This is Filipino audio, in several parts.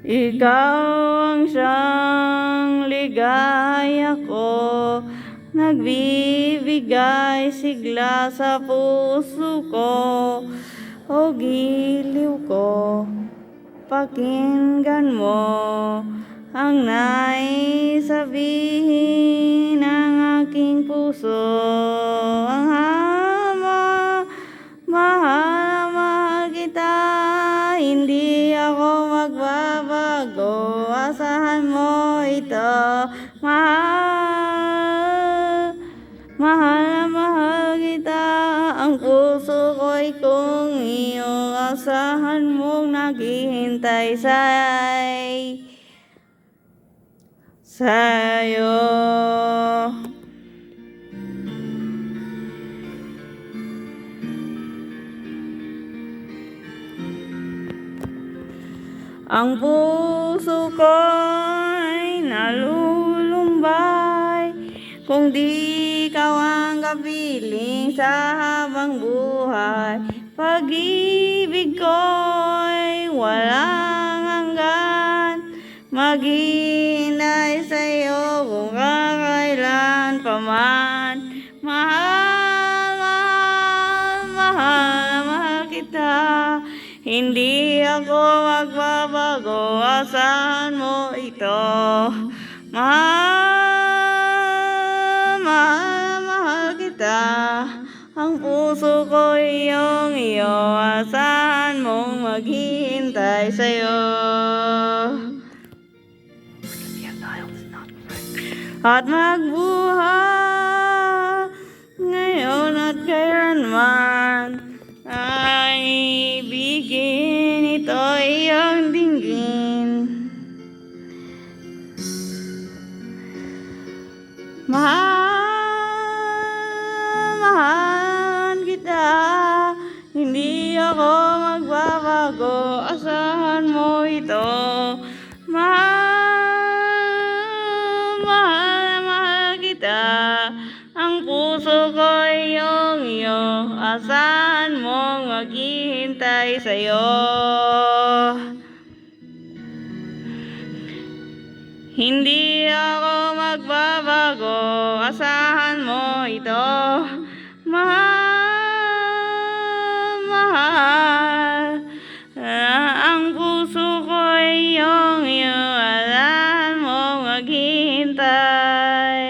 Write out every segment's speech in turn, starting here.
Ikaw ang siyang ligaya ko, nagbibigay sigla sa puso ko. O giliw ko, pakinggan mo ang nais sabihin ng aking puso. Ang mahal kita, hindi ako magbabago. Asahan mo ito, mahal kita. Ang puso ko'y kung iyo, asahan mong naghihintay sa'yo. Ang puso ko'y nalulumbay kung di ikaw ang kapiling sa habang buhay. Pag-ibig ko'y walang hanggan, maghihintay sa'yo kung kakailan pa man. Mahal kita, hindi ako magbabago, asahan mo ito. Mahal kita, ang puso ko iyong iyo, asahan mong maghihintay sa'yo. At magbuhay ngayon at kailanman, ay ibigin ito iyong dinggin. Mahal kita, hindi ako magbabago, asahan mo ito. Mahal kita, ang puso ko iyong iyo, asahan mong maghihintay sa'yo. Hindi ako magbabago, asahan mo ito. Mahal, ang puso ko iyong iyo, asahan mong maghihintay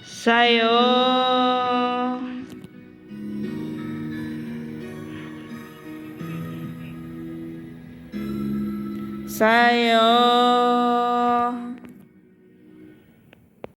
sa'yo. Sa'yo.